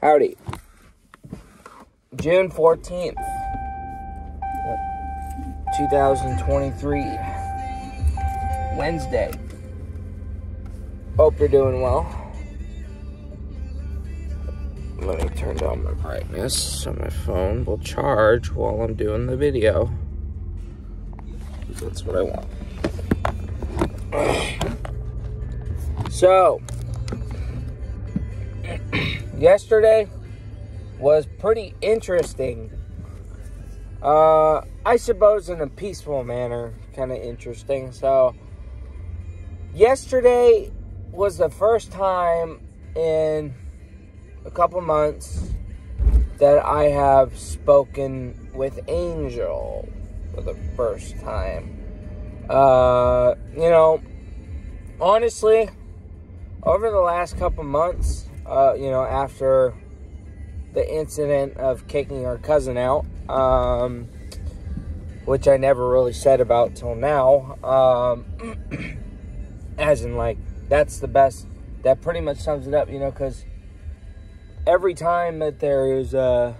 Howdy. June 14th, 2023, Wednesday. Hope you're doing well. Let me turn down my brightness so my phone will charge while I'm doing the video. That's what I want. So, yesterday was pretty interesting. I suppose in a peaceful manner, kind of interesting. So, yesterday was the first time in a couple months that I have spoken with Angel for the first time. Honestly, over the last couple months, after the incident of kicking our cousin out, which I never really said about till now, as in, like, that's the best, that pretty much sums it up, because every time that there is, I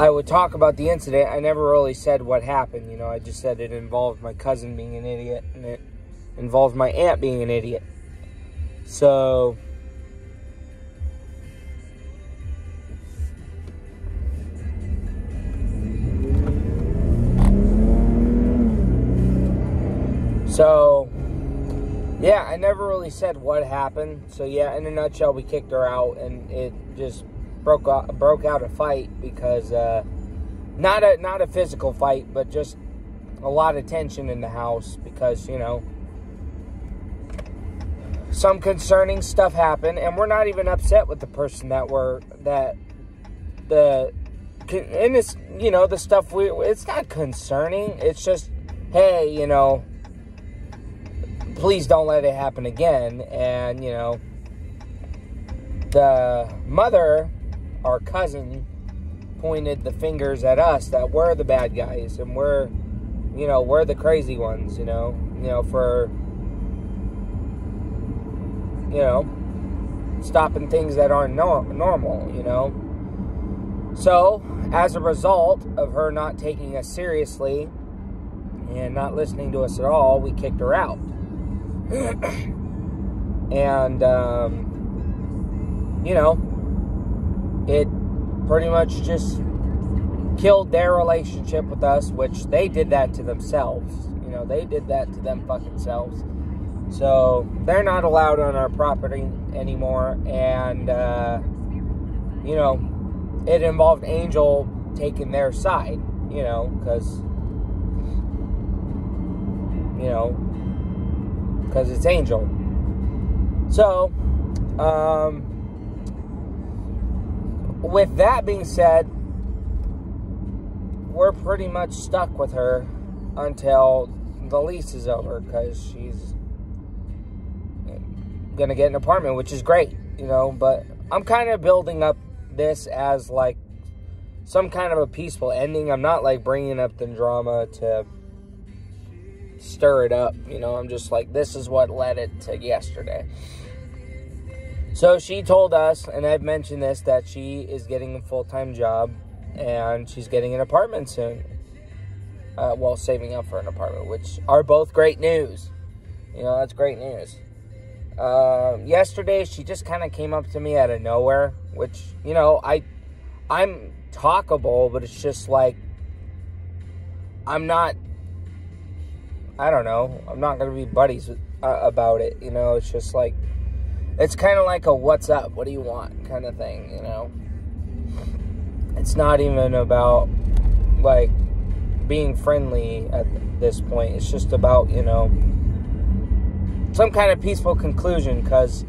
would talk about the incident, I never really said what happened, I just said it involved my cousin being an idiot, and it involved my aunt being an idiot. So, yeah, I never really said what happened. So, yeah, in a nutshell, we kicked her out, and it just broke out a fight because, not a physical fight, but just a lot of tension in the house because, some concerning stuff happened, and we're not even upset with the person the stuff it's not concerning. It's just, hey, please don't let it happen again. And, the mother, our cousin, pointed the fingers at us that we're the bad guys, and we're the crazy ones, for, stopping things that aren't normal, So, as a result of her not taking us seriously and not listening to us at all, we kicked her out. And, it pretty much just killed their relationship with us, which they did that to themselves. They did that to them fucking selves. So, they're not allowed on our property anymore, and, it involved Angel taking their side, because it's Angel. So, with that being said, we're pretty much stuck with her until the lease is over, because she's gonna get an apartment, which is great, but I'm kind of building up this as, like, some kind of a peaceful ending. I'm not, like, bringing up the drama to stir it up, I'm just like, this is what led it to yesterday. So she told us, and I've mentioned this, that she is getting a full-time job, and she's getting an apartment soon, while saving up for an apartment, which are both great news. That's great news. Yesterday, she just kind of came up to me out of nowhere, which, I'm talkable, but it's just like, I'm not going to be buddies about it, it's just like, it's kind of like a what's up, what do you want kind of thing, It's not even about, like, being friendly at this point. It's just about, some kind of peaceful conclusion, because,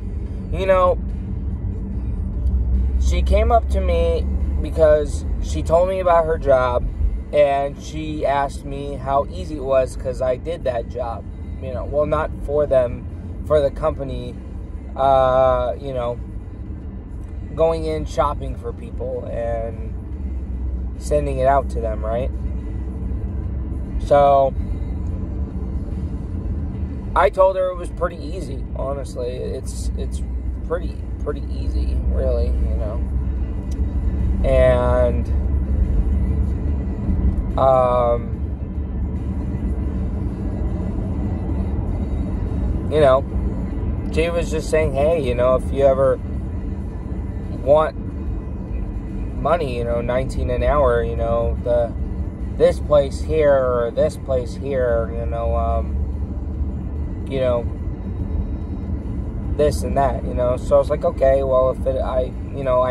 she came up to me because she told me about her job, and she asked me how easy it was because I did that job, well, not for them, for the company, going in shopping for people and sending it out to them, right? So, I told her it was pretty easy, honestly. It's pretty easy, really, you know. And you know, she was just saying, hey, you know, if you ever want money, you know, 19 an hour, you know, this place here or this place here, you know, this and that, you know. So I was like, okay, well, if I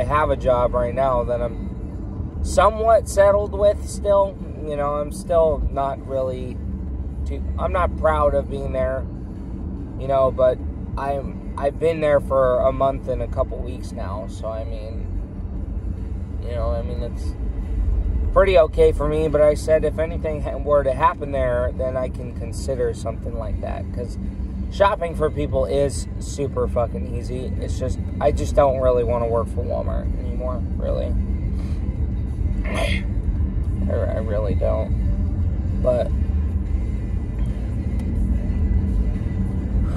have a job right now that I'm somewhat settled with still, you know, I'm still not really I'm not proud of being there, you know, but I've been there for a month and a couple weeks now, so I mean, you know, I mean, it's pretty okay for me. But I said if anything were to happen there, then I can consider something like that, because shopping for people is super fucking easy. It's just, I just don't really want to work for Walmart anymore, really. I really don't. But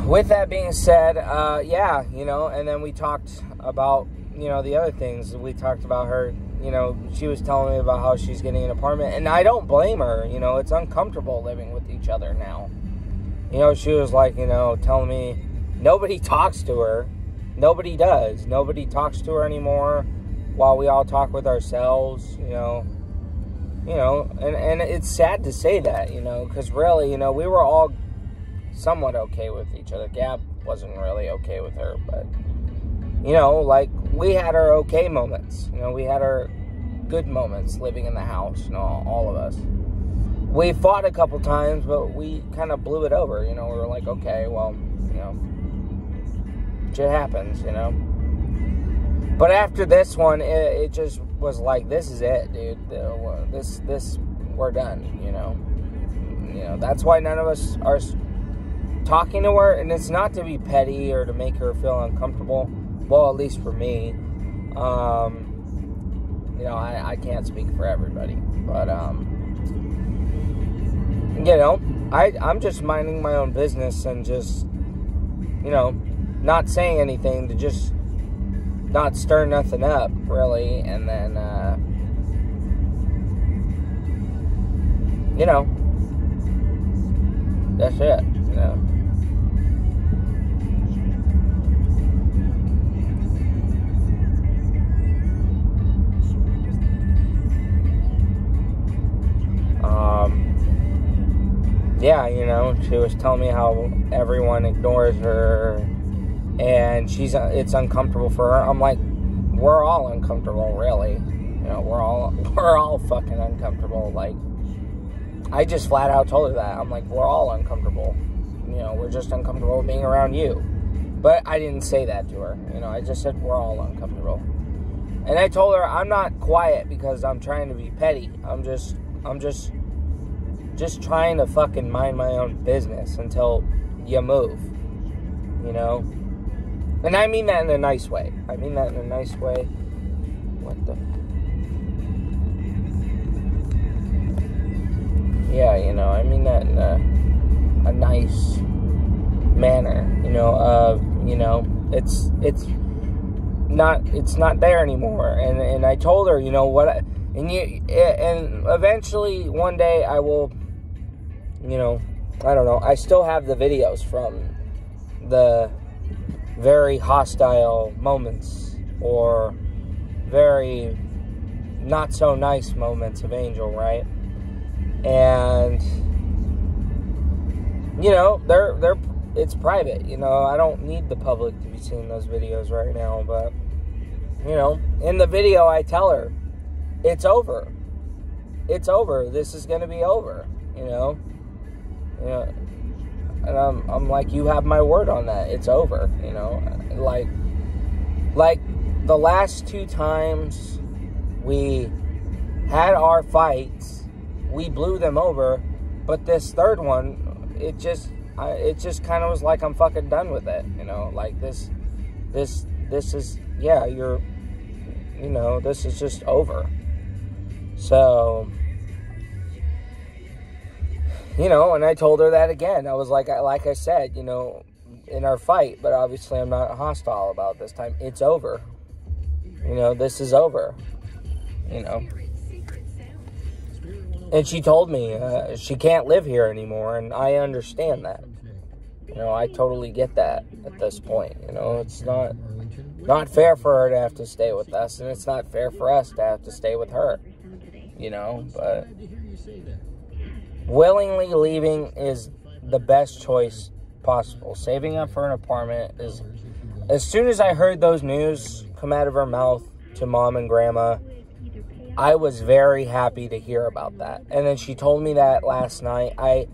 with that being said, yeah, you know, and then we talked about, you know, the other things. We talked about her, you know, she was telling me about how she's getting an apartment, and I don't blame her, you know, it's uncomfortable living with each other now. You know, she was like, you know, telling me nobody talks to her. Nobody does. Nobody talks to her anymore while we all talk with ourselves, you know. You know, and it's sad to say that, you know, because really, you know, we were all somewhat okay with each other. Gab wasn't really okay with her, but, you know, like, we had our okay moments. You know, we had our good moments living in the house, you know, all of us. We fought a couple times, but we kind of blew it over, you know. We were like, okay, well, you know, shit happens, you know. But after this one, it just was like, this is it, dude. This, we're done, you know. You know, that's why none of us are talking to her, and it's not to be petty or to make her feel uncomfortable. Well, at least for me. You know, I can't speak for everybody, but, you know, I'm just minding my own business and just, you know, not saying anything to just not stir nothing up, really, and then, you know, that's it, you know. Yeah, you know, she was telling me how everyone ignores her, and it's uncomfortable for her. I'm like, we're all uncomfortable, really. You know, we're all fucking uncomfortable. Like, I just flat out told her that. I'm like, we're all uncomfortable. You know, we're just uncomfortable being around you. But I didn't say that to her. You know, I just said we're all uncomfortable. And I told her I'm not quiet because I'm trying to be petty. I'm just trying to fucking mind my own business until you move, you know? And I mean that in a nice way. I mean that in a nice way. What the? Yeah, you know, I mean that in a nice manner, you know, you know, it's not there anymore. And I told her, you know, and eventually one day I will, you know, I don't know, I still have the videos from the very hostile moments or very not so nice moments of Angel, right? And, you know, it's private, you know, I don't need the public to be seeing those videos right now, but, you know, in the video I tell her, it's over. It's over. This is going to be over, you know? You know, and I'm like, you have my word on that. It's over, you know? Like the last 2 times we had our fights, we blew them over, but this third one, it just kind of was like, I'm fucking done with it, you know? Like, this is, yeah, you know, this is just over. So, You know, and I told her that again. I was like I said, you know, in our fight, but obviously I'm not hostile about this time. It's over. You know, this is over. You know. And she told me she can't live here anymore, and I understand that. You know, I totally get that at this point. You know, it's not fair for her to have to stay with us, and it's not fair for us to have to stay with her. You know, but willingly leaving is the best choice possible. Saving up for an apartment is... As soon as I heard those news come out of her mouth to Mom and Grandma, I was very happy to hear about that. And then she told me that last night. I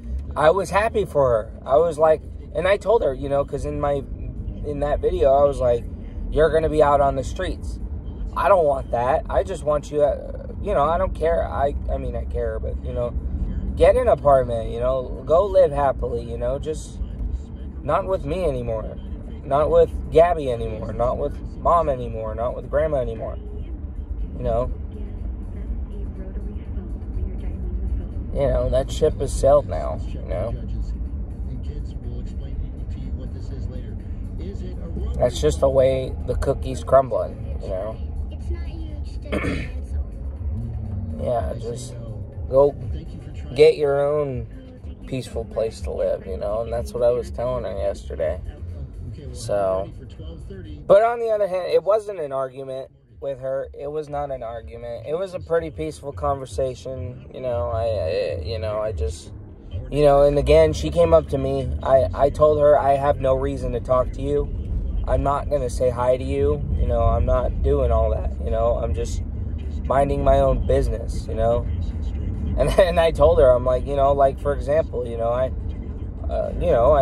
was happy for her. I was like... And I told her, you know, because in that video, I was like, you're going to be out on the streets. I don't want that. I just want you, you know, I don't care. I mean, I care, but, you know, get an apartment, you know, go live happily, you know, just not with me anymore. Not with Gabby anymore. Not with Mom anymore. Not with Grandma anymore. You know. You know, that ship has sailed now, you know. That's just the way the cookie's crumbling, you know. Yeah, just go get your own peaceful place to live, you know. And that's what I was telling her yesterday. So, but on the other hand, it wasn't an argument with her. It was not an argument. It was a pretty peaceful conversation, you know. I just, you know, and again, she came up to me. I told her I have no reason to talk to you. I'm not going to say hi to you. You know, I'm not doing all that. You know, I'm just minding my own business, you know. And then I told her, I'm like, you know, like, for example, you know, I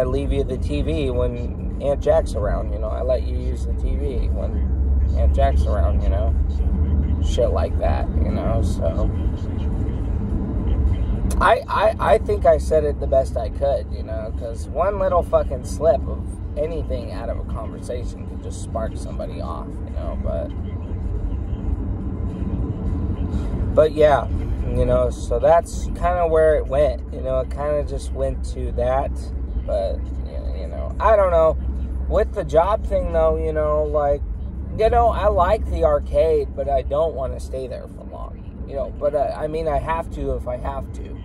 leave you the TV when Aunt Jack's around, you know. I let you use the TV when Aunt Jack's around, you know. Shit like that, you know, so. I think I said it the best I could, you know, because one little fucking slip of anything out of a conversation could just spark somebody off, you know, but yeah, you know, so that's kind of where it went, you know. It kind of just went to that, but, you know, I don't know. With the job thing, though, you know, like, you know, I like the arcade, but I don't want to stay there for long, you know, but, I mean, I have to if I have to.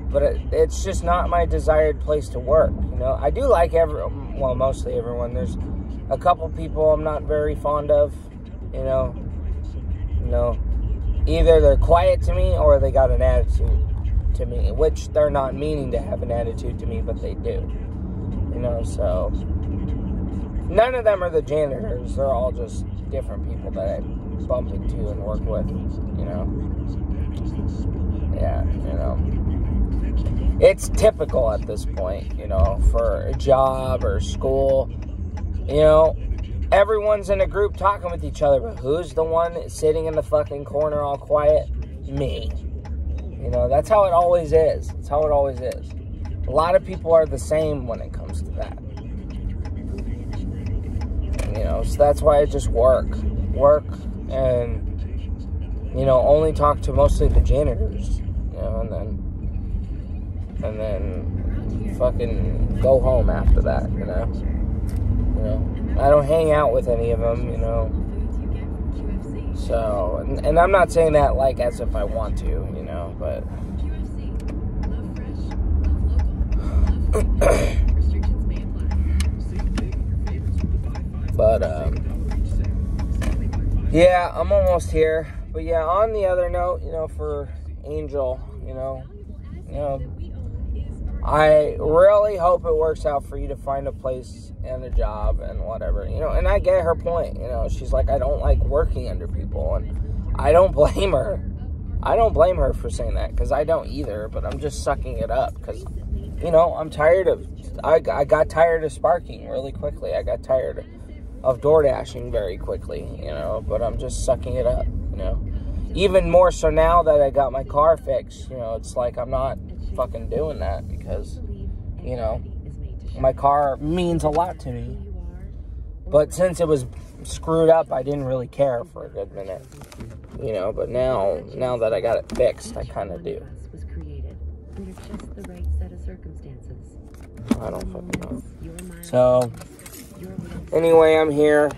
But it's just not my desired place to work, you know. I do like mostly everyone. There's a couple people I'm not very fond of, you know. Either they're quiet to me or they got an attitude to me, which they're not meaning to have an attitude to me, but they do, you know. So none of them are the janitors. They're all just different people that I bump into and work with, you know. Yeah, you know. It's typical at this point, you know, for a job or school. You know, everyone's in a group talking with each other, but who's the one sitting in the fucking corner all quiet? Me. You know, that's how it always is. That's how it always is. A lot of people are the same when it comes to that. You know, so that's why I just work, and, you know, only talk to mostly the janitors, you know, and then fucking go home after that, you know. You know, I don't hang out with any of them, you know. So, and I'm not saying that like as if I want to, you know, but yeah, I'm almost here. But yeah, on the other note, you know, for Angel, you know, I really hope it works out for you to find a place and a job and whatever, you know. And I get her point, you know. She's like, I don't like working under people, and I don't blame her. I don't blame her for saying that, because I don't either, but I'm just sucking it up, because, you know, I'm tired of, I got tired of sparking really quickly. I got tired of DoorDashing very quickly, you know, but I'm just sucking it up, you know. Even more so now that I got my car fixed, you know, it's like I'm not fucking doing that, because, you know, my car means a lot to me. But since it was screwed up, I didn't really care for a good minute, you know. But now that I got it fixed, I kind of do. I don't fucking know. So, anyway, I'm here.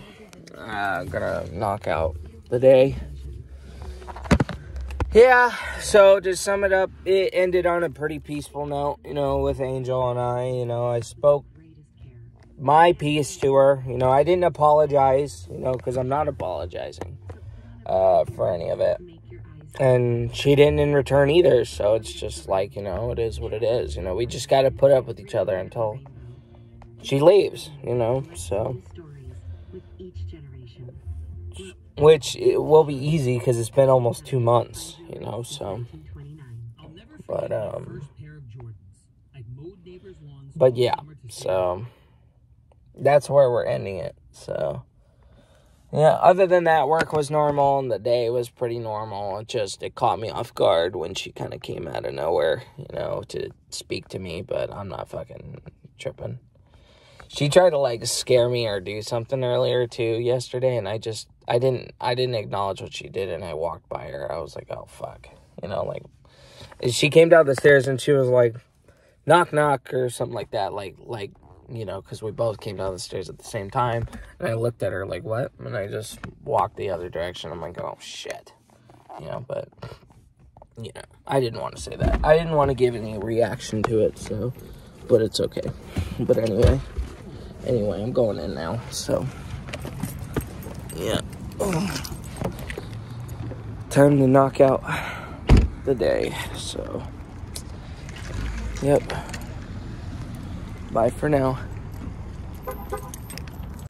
Gonna knock out the day. Yeah, so to sum it up, it ended on a pretty peaceful note, you know, with Angel and I. You know, I spoke my piece to her. You know, I didn't apologize, you know, because I'm not apologizing for any of it. And she didn't in return either, so it's just like, you know, it is what it is. You know, we just got to put up with each other until she leaves, you know, so. Which it will be easy because it's been almost 2 months, you know, so. But yeah, so that's where we're ending it, so. Yeah, other than that, work was normal and the day was pretty normal. It caught me off guard when she kind of came out of nowhere, you know, to speak to me, but I'm not fucking tripping. She tried to, like, scare me or do something earlier, too, yesterday, and I didn't acknowledge what she did, and I walked by her. I was like, oh, fuck. You know, like, she came down the stairs, and she was like, knock, knock, or something like that, like, you know, because we both came down the stairs at the same time, and I looked at her like, what? And I just walked the other direction. I'm like, oh, shit. You know, but, you know, I didn't want to say that. I didn't want to give any reaction to it, so, but it's okay. But anyway, I'm going in now, so, yeah. Time to knock out the day, so, yep. Bye for now.